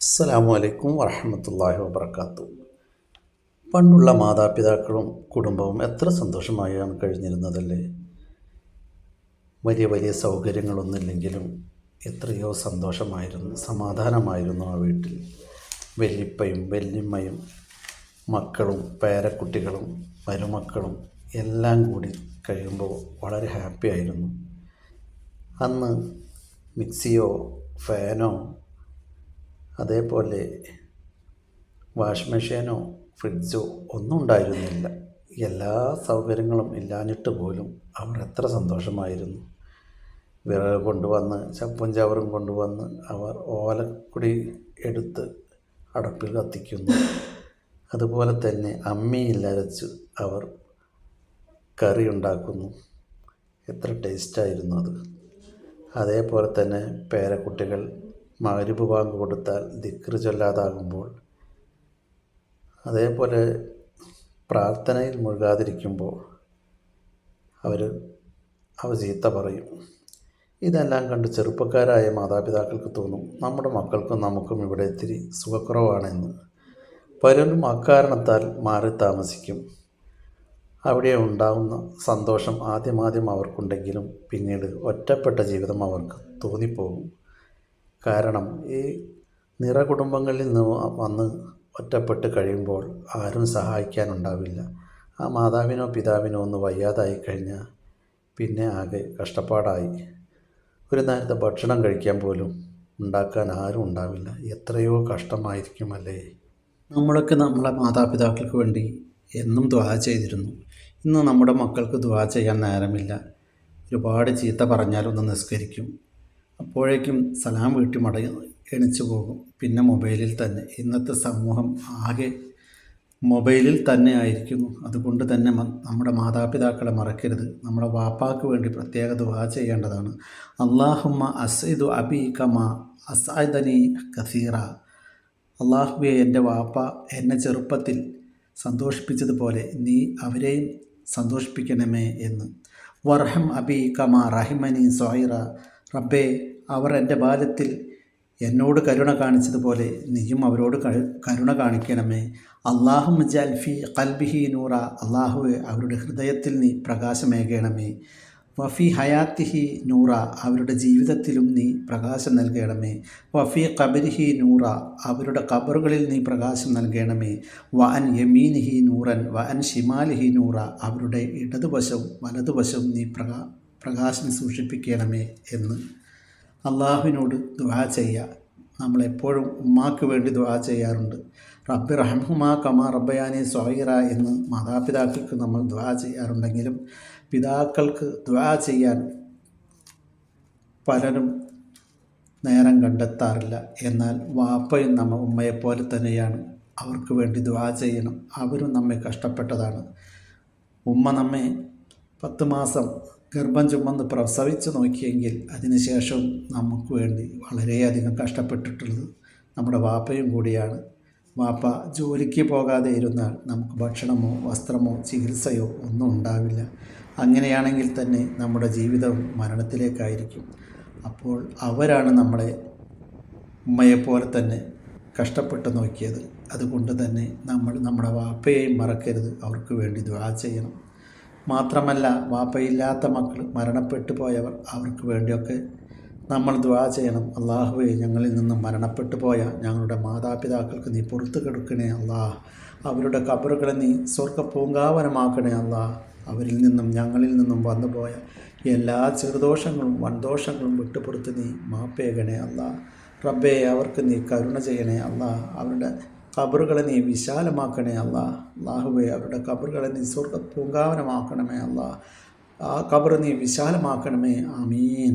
അസ്സലാമു അലൈക്കും വറഹ്മത്തുള്ളാഹി വബറകാതുഹു. പണ്ടുള്ള മാതാപിതാക്കളും കുടുംബവും എത്ര സന്തോഷമായാണ് കഴിഞ്ഞിരുന്നതല്ലേ. വലിയ വലിയ സൗകര്യങ്ങളൊന്നുമില്ലെങ്കിലും എത്രയോ സന്തോഷമായിരുന്നു, സമാധാനമായിരുന്നു ആ വീട്ടിൽ. വല്യപ്പയും വല്യമ്മയും മക്കളും പേരക്കുട്ടികളും മരുമക്കളും എല്ലാം കൂടി കഴിയുമ്പോൾ വളരെ ഹാപ്പി ആയിരുന്നു. അന്ന് മിക്സിയോ ഫാനോ അതേപോലെ വാഷ് മെഷീനോ ഫ്രിഡ്ജോ ഒന്നും ഉണ്ടായിരുന്നില്ല. എല്ലാ സൗകര്യങ്ങളും ഇല്ലാഞ്ഞിട്ട് പോലും അവർ എത്ര സന്തോഷമായിരുന്നു. വിറക് കൊണ്ടുവന്ന് ചപ്പും ചവറും കൊണ്ടുവന്ന് അവർ ഓലക്കുടി എടുത്ത് അടുപ്പിൽ കത്തിക്കുന്നു. അതുപോലെ തന്നെ അമ്മിയിൽ അരച്ച് അവർ കറി ഉണ്ടാക്കുന്നു. എത്ര ടേസ്റ്റായിരുന്നു അത്. അതേപോലെ തന്നെ പേരക്കുട്ടികൾ മഗ്‌രിബ് ബാങ്ക് കൊടുത്താൽ ദിക്ർ ചൊല്ലാതാകുമ്പോൾ, അതേപോലെ പ്രാർത്ഥനയിൽ മുഴുകാതിരിക്കുമ്പോൾ അവർ ചീത്ത പറയും. ഇതെല്ലാം കണ്ട് ചെറുപ്പക്കാരായ മാതാപിതാക്കൾക്ക് തോന്നും, നമ്മുടെ മക്കൾക്കും നമുക്കും ഇവിടെ ഇത്തിരി സുഖക്കുറവാണെന്ന്. പലരും അക്കാരണത്താൽ മാറി താമസിക്കും. അവിടെ ഉണ്ടാകുന്ന സന്തോഷം ആദ്യം അവർക്കുണ്ടെങ്കിലും പിന്നീട് ഒറ്റപ്പെട്ട ജീവിതം അവർക്ക് തോന്നിപ്പോകും. കാരണം ഈ നിറകുടുംബങ്ങളിൽ നിന്ന് വന്ന് ഒറ്റപ്പെട്ട് കഴിയുമ്പോൾ ആരും സഹായിക്കാനുണ്ടാവില്ല. ആ മാതാവിനോ പിതാവിനോ ഒന്ന് വയ്യാതായി കഴിഞ്ഞാൽ പിന്നെ ആകെ കഷ്ടപ്പാടായി. ഒരു നേരത്തെ ഭക്ഷണം കഴിക്കാൻ പോലും ഉണ്ടാക്കാൻ ആരും ഉണ്ടാവില്ല. എത്രയോ കഷ്ടമായിരിക്കുമല്ലേ. നമ്മളൊക്കെ നമ്മളെ മാതാപിതാക്കൾക്ക് വേണ്ടി എന്നും ദുആ ചെയ്തിരുന്നു. ഇന്ന് നമ്മുടെ മക്കൾക്ക് ദുആ ചെയ്യാൻ നേരമില്ല. ഒരുപാട് ചീത്ത പറഞ്ഞാലൊന്ന് നിസ്കരിക്കും, അപ്പോഴേക്കും സലാം വീട്ടി എണിച്ചു പോകും. പിന്നെ മൊബൈലിൽ തന്നെ. ഇന്നത്തെ സമൂഹം ആകെ മൊബൈലിൽ തന്നെ ആയിരിക്കുന്നു. അതുകൊണ്ട് തന്നെ നമ്മുടെ മാതാപിതാക്കളെ മറക്കരുത്. നമ്മുടെ വാപ്പാക്ക് വേണ്ടി പ്രത്യേക ദുആ ചെയ്യേണ്ടതാണ്. അല്ലാഹുമ്മ അസ്ഇദു അബീ കമാ അസ്അദനി കസീറ. അല്ലാഹുവേ, എൻ്റെ വാപ്പ എന്നെ ചെറുപ്പത്തിൽ സന്തോഷിപ്പിച്ചതുപോലെ നീ അവരെയും സന്തോഷിപ്പിക്കണമേ എന്ന്. വർഹം അബീ കമാ റഹിമനി സൊഹൈറ. റബ്ബേ, അവർ എൻ്റെ ബാല്യത്തിൽ എന്നോട് കരുണ കാണിച്ചതുപോലെ നീയും അവരോട് കരുണ കാണിക്കണമേ. അല്ലാഹുമ്മ ജഅൽ ഫീ ഖൽബിഹി നൂറ. അല്ലാഹുവേ, അവരുടെ ഹൃദയത്തിൽ നീ പ്രകാശമേകണമേ. വഫി ഹയാത്തിഹി നൂറ. അവരുടെ ജീവിതത്തിലും നീ പ്രകാശം നൽകണമേ. വഫി ഖബരിഹി നൂറ. അവരുടെ ഖബറുകളിൽ നീ പ്രകാശം നൽകണമേ. വ അൻ യമീനിഹി നൂറൻ വ അൻ ഷിമാലിഹി നൂറ. അവരുടെ ഇടതുവശവും വലതുവശവും നീ പ്രകാശം സൂക്ഷിപ്പിക്കണമേ എന്ന് അള്ളാഹുവിനോട് ദുആ ചെയ്യുക. നമ്മളെപ്പോഴും ഉമ്മാക്ക് വേണ്ടി ദുആ ചെയ്യാറുണ്ട്. റബ്ബി റഹ്മുമാ കമാ റബ്ബയാനി സ്വഗീറ എന്ന് മാതാപിതാക്കൾക്ക് നമ്മൾ ദുആ ചെയ്യാറുണ്ടെങ്കിലും പിതാക്കൾക്ക് ദുആ ചെയ്യാൻ പലരും നേരം കണ്ടെത്താറില്ല. എന്നാൽ വാപ്പയും ഉമ്മയെപ്പോലെ തന്നെയാണ്. അവർക്ക് വേണ്ടി ദുആ ചെയ്യണം. അവരും നമ്മെ കഷ്ടപ്പെട്ടതാണ്. ഉമ്മ നമ്മെ 10 മാസം ഗർഭം ചുമന്ന് പ്രസവിച്ച് നോക്കിയെങ്കിൽ അതിനുശേഷം നമുക്ക് വേണ്ടി വളരെയധികം കഷ്ടപ്പെട്ടിട്ടുള്ളത് നമ്മുടെ വാപ്പയും കൂടിയാണ്. വാപ്പ ജോലിക്ക് പോകാതെ ഇരുന്നാൽ നമുക്ക് ഭക്ഷണമോ വസ്ത്രമോ ചികിത്സയോ ഒന്നും ഉണ്ടാവില്ല. അങ്ങനെയാണെങ്കിൽ തന്നെ നമ്മുടെ ജീവിതം മരണത്തിലേക്കായിരിക്കും. അപ്പോൾ അവരാണ് നമ്മളെ ഉമ്മയെപ്പോലെ തന്നെ കഷ്ടപ്പെട്ട് നോക്കിയത്. അതുകൊണ്ട് തന്നെ നമ്മൾ നമ്മുടെ വാപ്പയെയും മറക്കരുത്. അവർക്ക് വേണ്ടി ദുആ ചെയ്യണം. മാത്രമല്ല, വാപ്പയില്ലാത്ത മക്കൾ, മരണപ്പെട്ടു പോയവർ, അവർക്ക് വേണ്ടിയൊക്കെ നമ്മൾ ദുആ ചെയ്യണം. അല്ലാഹുവേ, ഞങ്ങളിൽ നിന്നും മരണപ്പെട്ടു പോയ ഞങ്ങളുടെ മാതാപിതാക്കൾക്ക് നീ പുറത്തു കൊടുക്കണേ അല്ലാഹ്. അവരുടെ ഖബറുകളെ നീ സ്വർഗ്ഗ പൂങ്കാവനമാക്കണേ അല്ലാഹ്. അവരിൽ നിന്നും ഞങ്ങളിൽ നിന്നും വന്നുപോയ എല്ലാ ചെറുദോഷങ്ങളും വൻദോഷങ്ങളും വിട്ടുപുറത്ത് നീ മാപ്പേകണേ അല്ലാഹ്. റബ്ബേ, അവർക്ക് നീ കരുണ ചെയ്യണേ അല്ലാഹ്. അവരുടെ ഖബറുകളെ നീ വിശാലമാക്കണേ അല്ലാഹ്. അല്ലാഹുവേ, അവരുടെ ഖബറുകളെ നീ സ്വർഗ്ഗ പൂങ്കാവനമാക്കണമേ അല്ലാഹ്. ആ ഖബർ നീ വിശാലമാക്കണമേ. ആമീൻ.